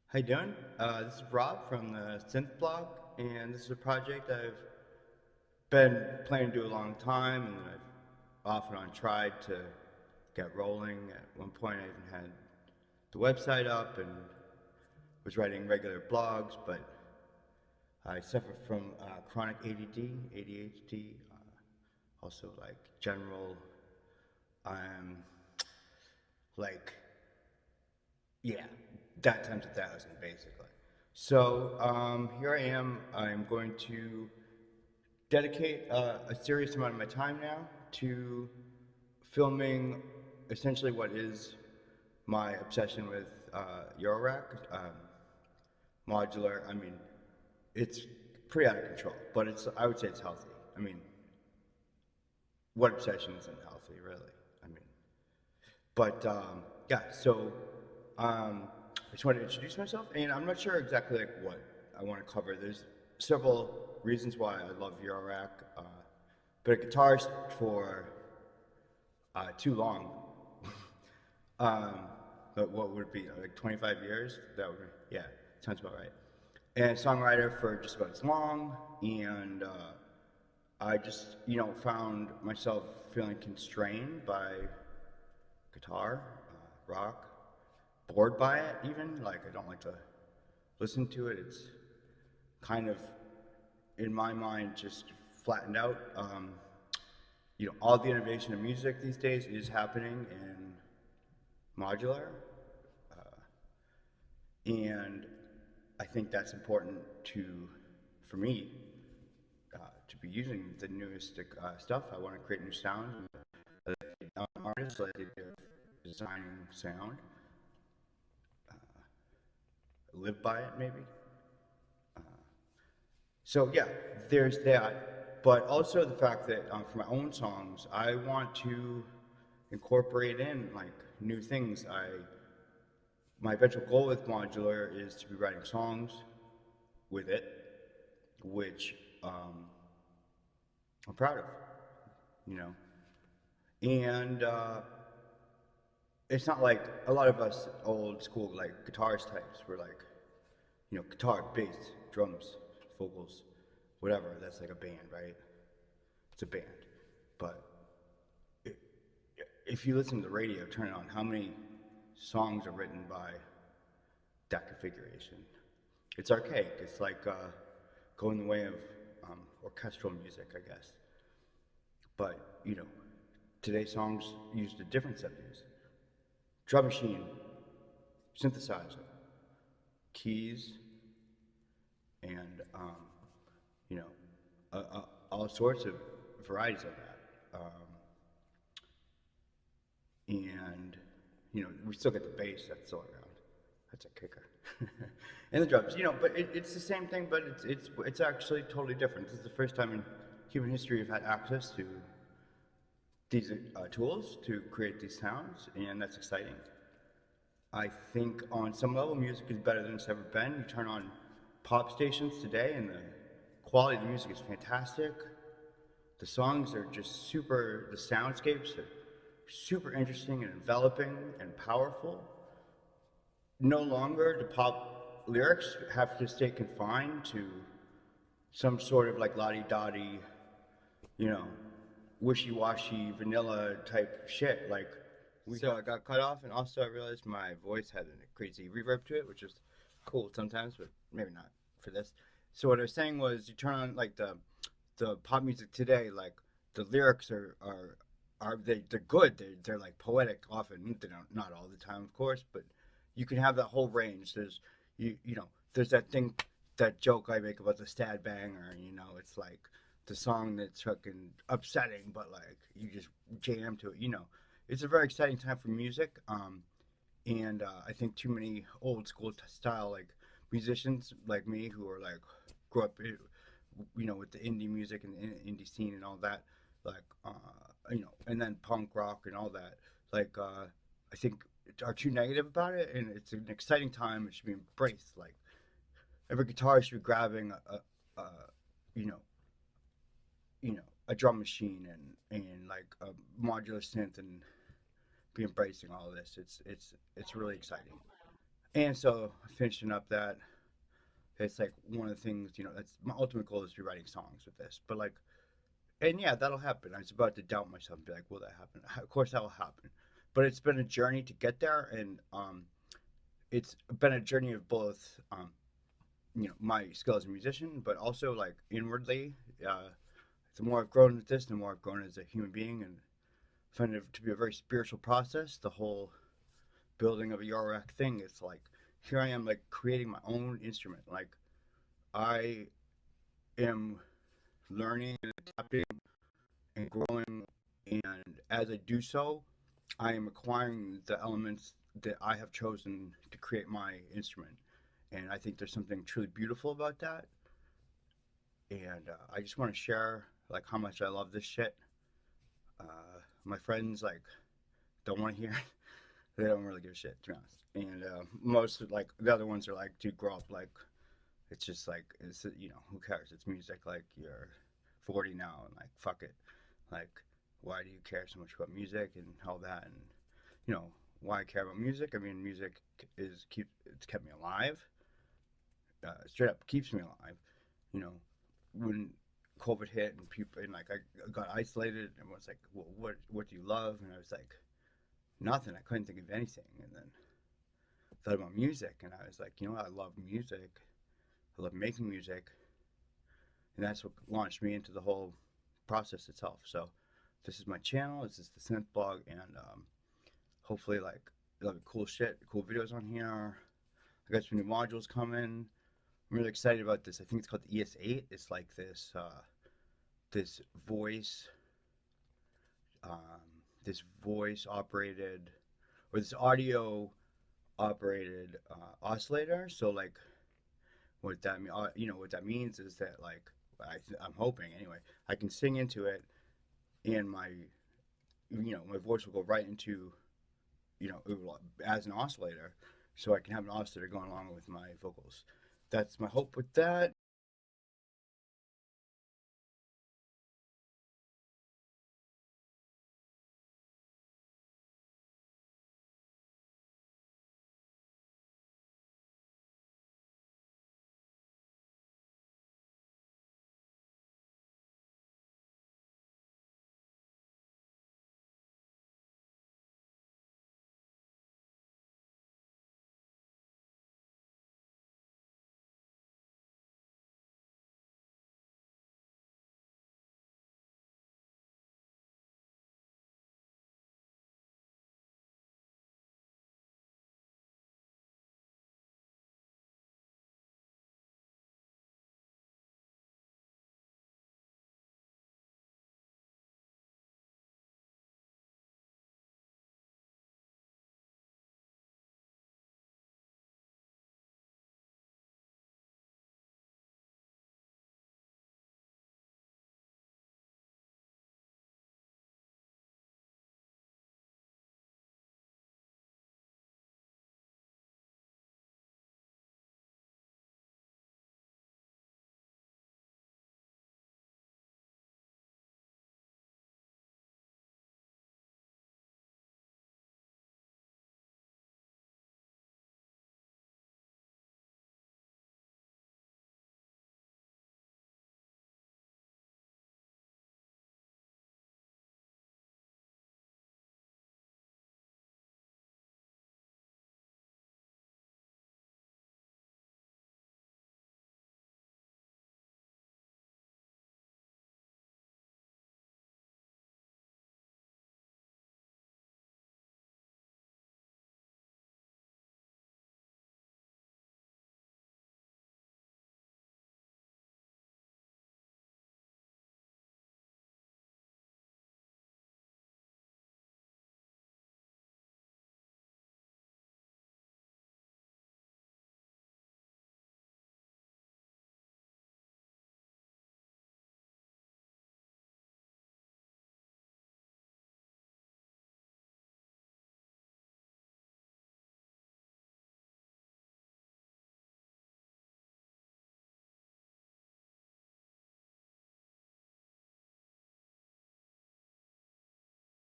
How you doing? This is Rob from the Synth Blog, and this is a project I've been planning to do a long time, and that I've off and on tried to get rolling. At one point, I even had the website up and was writing regular blogs, but I suffer from chronic ADD, ADHD, also like general, um, like yeah, that times 1,000 basically. So here I am. I'm going to dedicate a serious amount of my time now to filming essentially what is my obsession with Eurorack. Modular. I mean, it's pretty out of control, but I would say it's healthy. I mean, what obsession isn't healthy, really? I mean, but yeah, so I just want to introduce myself, and I'm not sure exactly like what I want to cover. There's several reasons why I love Eurorack. Been a guitarist for too long. um, but what would it be like 25 years? That would yeah, sounds about right. And songwriter for just about as long, and I just found myself feeling constrained by guitar, rock, bored by it even. Like I don't like to listen to it. It's kind of in my mind just flattened out. All the innovation in music these days is happening in modular, and I think that's important for me, to be using the newest stuff. I want to create new sounds. I'm an artist, so I think designing sound, live by it maybe. So yeah, there's that, but also the fact that for my own songs, I want to incorporate in like new things. My eventual goal with modular is to be writing songs with it, which I'm proud of, you know. And it's not like a lot of us old school like guitarist types were like, guitar, bass, drums, vocals, whatever. That's like a band, right? It's a band. But it, if you listen to the radio, turn it on, how many songs are written by that configuration? It's archaic. It's like going the way of orchestral music, I guess. But, today's songs used a different set of music. Drum machine, synthesizer, keys, and, you know, all sorts of varieties of that. And we still get the bass that's still around. That's a kicker. And the drums, but it's the same thing, but it's actually totally different. This is the first time in human history we've had access to these tools to create these sounds, and that's exciting. I think on some level, music is better than it's ever been. You turn on pop stations today, and the quality of the music is fantastic. The songs are just super, the soundscapes are super interesting and enveloping and powerful. No longer do pop lyrics have to stay confined to some sort of like la-di-da-di, you know, wishy-washy vanilla type shit. Like, so I got cut off, and also I realized my voice had a crazy reverb to it, which is cool sometimes, but maybe not for this. So what I was saying was, you turn on like the pop music today, like the lyrics they're good. They're like poetic often. They don't, not all the time, of course, but you can have that whole range. There's that thing, that joke I make about the Stad Banger. It's like the song that's fucking upsetting, but like you just jam to it. It's a very exciting time for music. And I think too many old school style like musicians like me who are like grew up, with the indie music and the indie scene and all that, like and then punk rock and all that. Like I think are too negative about it, and it's an exciting time. It should be embraced. Like every guitarist should be grabbing a you know a drum machine and like a modular synth and be embracing all of this. It's really exciting. And so finishing up that, it's like one of the things, that's my ultimate goal is to be writing songs with this. But like, and yeah, that'll happen. I was about to doubt myself and be like, will that happen? Of course that will happen. But it's been a journey to get there, and it's been a journey of both, my skill as a musician, but also like inwardly. Uh, the more I've grown with this, the more I've grown as a human being, and find it to be a very spiritual process. The whole building of a Yorak thing, it's like here I am, like creating my own instrument. Like I am learning and adapting and growing, and as I do so, I am acquiring the elements that I have chosen to create my instrument. And I think there's something truly beautiful about that. And I just want to share like how much I love this shit. My friends like don't want to hear it. They don't really give a shit, to be honest. And most of, like the other ones are like, dude, grow up. Like it's just like who cares? It's music. Like you're 40 now, and like fuck it. Like why do you care so much about music and all that? And you know why I care about music? I mean, music it's kept me alive. Straight up keeps me alive. You know, when COVID hit and people and like I got isolated and was like, well, what do you love? And I was like, nothing. I couldn't think of anything. And then thought about music, and I was like, I love music. I love making music, and that's what launched me into the whole process itself. So this is my channel. This is the Synth Blog, and hopefully, like, you'll have cool shit, cool videos on here. I got some new modules coming. I'm really excited about this. I think it's called the ES8. It's like this voice, this voice operated, or this audio operated oscillator. So like, what that what that means is that like I'm hoping anyway, I can sing into it, and my voice will go right into as an oscillator, so I can have an oscillator going along with my vocals. That's my hope with that.